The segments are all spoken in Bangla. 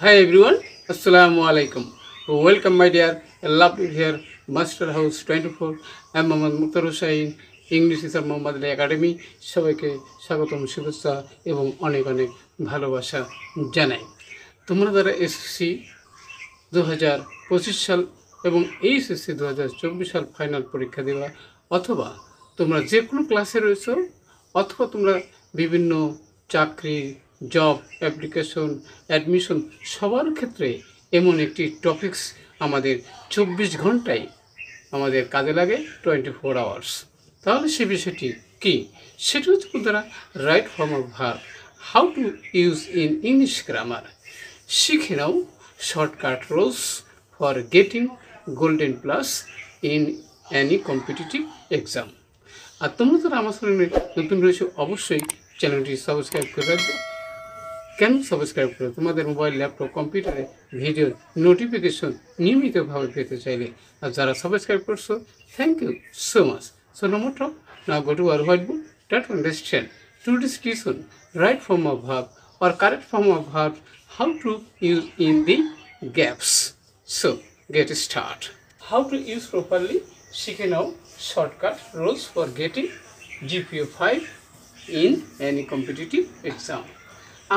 Hi everyone, Assalamu alaikum. Welcome my dear, lovely here, Master House 24. I'm Mohammad Mukhtar Hussain, English teacher Mohammad Ali academy. সবাইকে স্বাগতম, শুভেচ্ছা এবং অনেক অনেক ভালোবাসা জানাই। তোমরা যারা এসএসসি 2025 সাল এবং এইচএসসি 2024 সাল ফাইনাল পরীক্ষা দেওয়া, অথবা তোমরা যে কোনো ক্লাসে রয়েছো, অথবা তোমরা বিভিন্ন চাকরি, জব অ্যাপ্লিকেশন, অ্যাডমিশন সবার ক্ষেত্রে এমন একটি টপিকস আমাদের 24 ঘন্টায় আমাদের কাজে লাগে, 24 আওয়ার্স। তাহলে সে বিষয়টি কি? সেটা হচ্ছে বন্ধুরা right form of verb, how to use in English grammar. শিখে নাও shortcut rules for getting golden plus in any competitive exam. আর তোমরা যারা আমার সঙ্গে নতুন রয়েছে, অবশ্যই চ্যানেলটি সাবস্ক্রাইব করে রাখবে। কেন সাবস্ক্রাইব করো? তোমাদের মোবাইল, ল্যাপটপ, কম্পিউটারে ভিডিও নোটিফিকেশন নিয়মিতভাবে পেতে চাইলে। আর যারা সাবস্ক্রাইব করছো, thank you so much. So no more talk. Now go to our whiteboard. Try to understand today's lesson, right form of verb or correct form of verb, how to use in the gaps. So get start. How to use properly? শিখে নাও shortcut rules for getting GPA 5 in any competitive exam.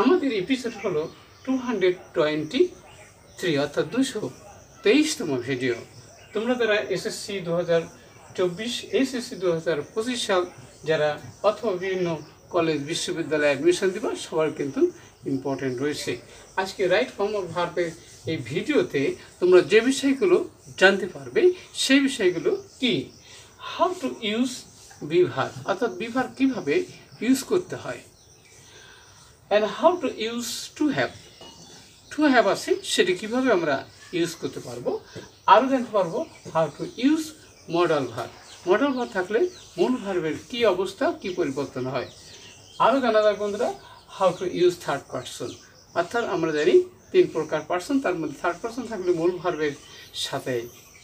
আমাদের এপিসোড হলো 223, অর্থাৎ 223তম ভিডিও। তোমরা যারা এসএসসি 2024, এইচএসসি 2025 সাল যারা অথবা বিভিন্ন কলেজ বিশ্ববিদ্যালয়ে অ্যাডমিশন দিবা, সবার কিন্তু ইম্পর্টেন্ট রয়েছে। আজকে রাইট ফর্ম অফ ভার্বের এই ভিডিওতে তোমরা যে বিষয়গুলো জানতে পারবে, সেই বিষয়গুলো কি? How to use be verb, অর্থাৎ বি ভার্ব কীভাবে ইউজ করতে হয়, and how to use to have আছে সেটা কিভাবে আমরা ইউজ করতে পারবো। আরও জানতে পারবো how to use modal verb, modal verb থাকলে মূল ভার্বের কি অবস্থা, কি পরিবর্তন হয়। আরও জানা যায় বন্ধুরা how to use third person, অর্থাৎ আমরা জানি 3 প্রকার পারসন, তার মধ্যে থার্ড পারসন থাকলে মূল ভার্বের সাথে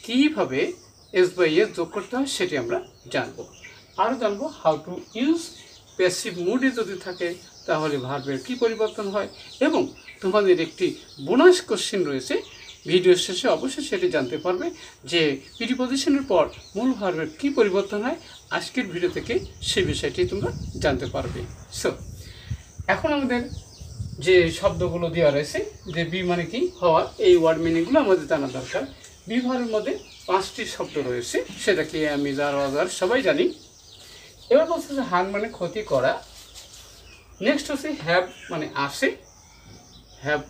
কিভাবে এস বাই এস যোগ করতে হয় সেটি আমরা জানবো। আরও জানবো how to use প্যাসিভ মুডে যদি থাকে তাহলে ভার্বের কী পরিবর্তন হয়, এবং তোমাদের একটি বোনাস কোশ্চেন রয়েছে ভিডিওর শেষে, অবশ্যই সেটি জানতে পারবে যে প্রিপজিশনের পর মূল ভার্বের কী পরিবর্তন হয়। আজকের ভিডিও থেকে সেই বিষয়টি তোমরা জানতে পারবে। সো এখন আমাদের যে শব্দগুলো দেওয়া রয়েছে, যে বি মানে কি, হওয়া, এই ওয়ার্ড মিনিংগুলো আমাদের জানা দরকার। বি ভার্বের মধ্যে 5টি শব্দ রয়েছে, সেটা কি আমি যার অজার সবাই জানি। এবার বলছে যে হার্ম মানে ক্ষতি করা। নেক্সট হচ্ছে হ্যাভ মানে আসে, হ্যাভ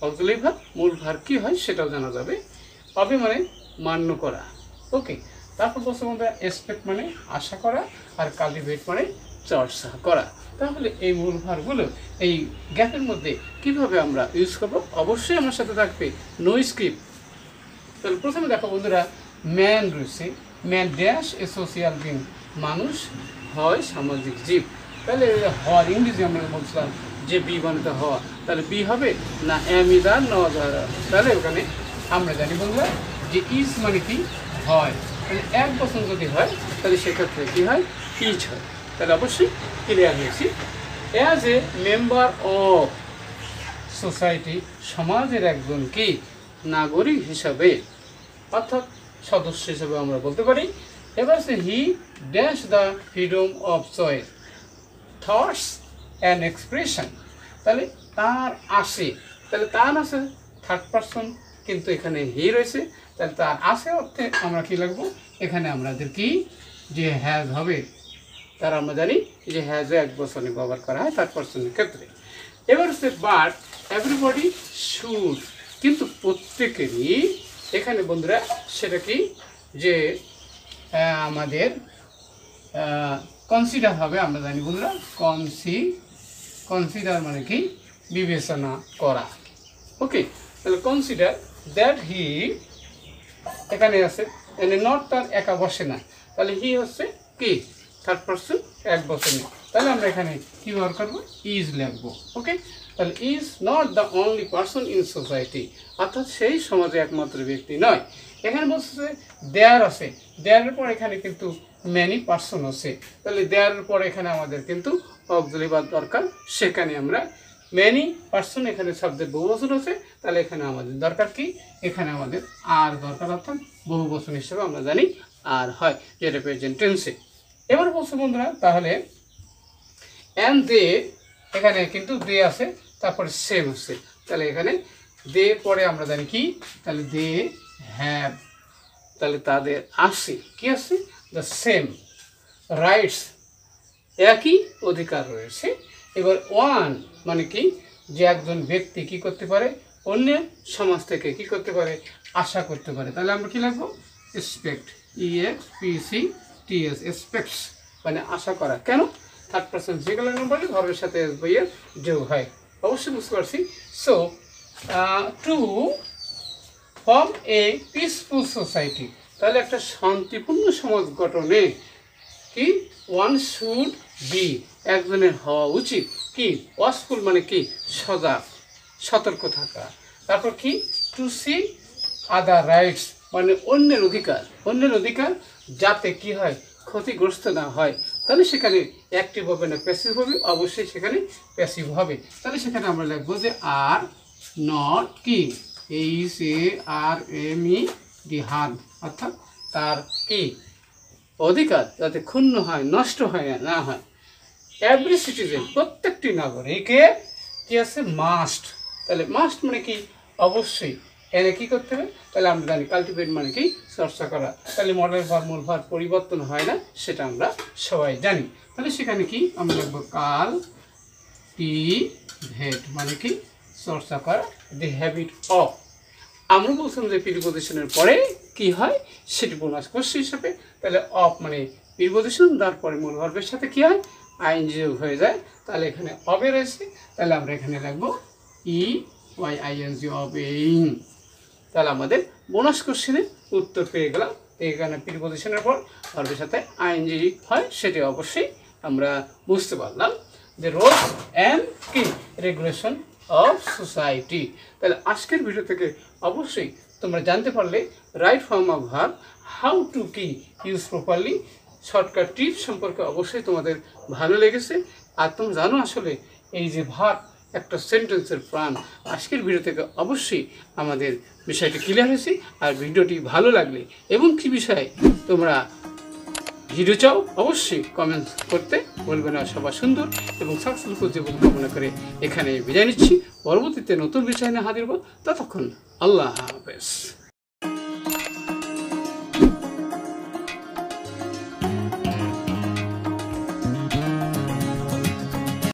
অক্সিলারি ভার্ব, মূল ভার্ব কী হয় সেটাও জানা যাবে। অবে মানে মান্য করা, ওকে। তারপর বলছে আমরা এক্সপেক্ট মানে আশা করা, আর কাল্টিভেট মানে চর্চা করা। তাহলে এই মূল ভার্বগুলো এই গ্যাপের মধ্যে কিভাবে আমরা ইউজ করবো, অবশ্যই আমার সাথে থাকবে, নো স্কিপ। তাহলে প্রথমে দেখো বন্ধুরা, ম্যান রয়েছে, man dash a social being, মানুষ হয় সামাজিক জীব। তাহলে হওয়ার ইংরেজি আমরা বলছিলাম যে বি বানাতে হওয়া, তাহলে বি হবে না এম ইদার ন, তাহলে ওখানে আমরা জানি বন্ধুরা যে ইজ মানে কি, হয়। তাহলে এক বছর যদি হয় তাহলে সেক্ষেত্রে কী হয়, ইজ হয়। তাহলে অবশ্যই ক্লিয়ার হয়েছি। As a member of society, সমাজের একজন কি নাগরিক হিসাবে, অর্থাৎ সদস্য হিসাবে আমরা বলতে পারি। এবার সে he dash the freedom of choice, thoughts and expression. তাহলে তার আসে, তাহলে তার আসে থার্ড পারসন, কিন্তু এখানে হি রয়েছে, তাহলে তার আসে অর্থে আমরা কি লাগবো, এখানে আমাদের কি যে হ্যাজ হবে। তার আমরা জানি যে হ্যাজও এক বছরে ব্যবহার করা হয় থার্ড পারসনের ক্ষেত্রে। এবার হচ্ছে বাট এভরিবডি শুড, কিন্তু প্রত্যেকেরই এখানে বন্ধুরা সেটা কি যে আমাদের কনসিডার হবে, আমরা জানি বন্ধুরা কনসিডার মানে কি বিবেচনা করা, ওকে। তাহলে কনসিডার দ্যাট হি, এখানে আছে এনে নট, তার একা বসে না, তাহলে হি হচ্ছে কি থার্ড পারসন, এক বছর নেই। তাহলে আমরা এখানে কী ব্যবহার করবো, ইজ লিখবো, ওকে। তাহলে is not the only person in society, অর্থাৎ সেই সমাজে একমাত্র ব্যক্তি নয়। এখানে বলছে দেয়ার আছে, দেয়ারের পর এখানে কিন্তু ম্যানি পারসন আছে, তাহলে দেয়ারের পর এখানে আমাদের কিন্তু অক্সিলারি ভার্ব দরকার, সেখানে আমরা মেনি পার্সন, এখানে সাবজেক্ট বহু বচন আছে, তাহলে এখানে আমাদের দরকার কি, এখানে আমাদের আর দরকার, অর্থাৎ বহু বচন হিসেবে আমরা জানি আর হয়, যেটা প্রেজেন্ট টেন্সে। এবার বলছে বন্ধুরা, তাহলে অ্যান্ড দে, এখানে কিন্তু দে আছে, তারপরে সেম আছে, তাহলে এখানে দে পরে আমরা জানি কি, তাহলে দে হ্যাভ, তাহলে তাদের আছে কি আছে, দ্য সেম রাইটস, একই অধিকার রয়েছে। এবার ওয়ান মানে কি, যে একজন ব্যক্তি কি করতে পারে, অন্য সমাজ থেকে কি করতে পারে, আশা করতে পারে। তাহলে আমরা কি লিখবো, এক্সপেক্ট, EXPECTS, এক্সপেক্টস মানে আশা করা। কেন, থার্ড পারসন সিঙ্গুলার নাম্বারে ভার্বের সাথে এস বইয়ের যোগ হয়, অবশ্যই বুঝতে পারছি। So to form a peaceful society, তাহলে একটা শান্তিপূর্ণ সমাজ গঠনে কি, ওয়ান শুড বি, একজনের হওয়া উচিত কি, ওয়াচফুল মানে কি, সজাগ, সতর্ক থাকা। তারপর কি, টু সি আদার রাইটস মানে অন্যের অধিকার, অন্যের অধিকার যাতে কি হয়, ক্ষতিগ্রস্ত না হয়। তাহলে সেখানে অ্যাক্টিভ হবে না প্যাসিভ হবে, অবশ্যই সেখানে প্যাসিভ হবে। তাহলে সেখানে আমরা লিখবো যে আর নট কি, HARMED হার্ম, অর্থাৎ তার কি অধিকার যাতে ক্ষুণ্ণ হয়, নষ্ট হয় না হয়। এভরি সিটিজেন প্রত্যেকটি নাগরিকের কি আছে, মাস্ট, তাহলে মাস্ট মানে কি, অবশ্যই, এনে কি করতে হবে, তাহলে আমরা জানি কাল্টিভেট মানে কি, চর্চা করা। তাহলে মডেল ভার্ব মূল ভার্ব পরিবর্তন হয় না, সেটা আমরা সবাই জানি। তাহলে সেখানে কি আমরা লিখবো, কাল্টিভেট মানে কি, চর্চা করা, দি হ্যাবিট অফ। আমরা বলছিলাম যে প্রিপোজিশনের পরে কি হয়, সেটি বোনাস কোশ্চেন হিসাবে, তাহলে অফ মানে প্রিপোজিশন, তারপরে মূল ভার্বের সাথে কি হয়, আইএনজি যোগ হয়ে যায়। তাহলে এখানে অবে রয়েছে, তাহলে আমরা এখানে লিখবো EYING, অবেইং। তাহলে আমাদের বোনাস কোশ্চেনে উত্তর পেয়ে গেলাম। এখানে প্রিপোজিশনের পর ভার্বের সাথে আইএনজি হয়, সেটি অবশ্যই আমরা বুঝতে পারলাম। যে রোলস অ্যান্ড কি, রেগুলেশন অফ সোসাইটি। তাহলে আজকের ভিডিও থেকে অবশ্যই তোমরা জানতে পারলে right form of verb, how two কি ইউজ প্রপারলি, শর্টকাট টিপস সম্পর্কে অবশ্যই তোমাদের ভালো লেগেছে। আর তোমরা জানো আসলে এই যে ভার্ব একটা সেন্টেন্সের প্রাণ। আজকের ভিডিও থেকে অবশ্যই আমাদের বিষয়টি ক্লিয়ার হয়েছে। আর ভিডিওটি ভালো লাগলে এবং কি বিষয়ে তোমরা ভিডিও চাও, অবশ্যই কমেন্ট করতে বলবে না। সবার সুন্দর এবং সাকসেসফুল জীবন কামনা করে এখানে বিদায় নিচ্ছি। পরবর্তীতে নতুন বিষয় নিয়ে হাজির হব। ততক্ষণ আল্লাহ হাফেজ।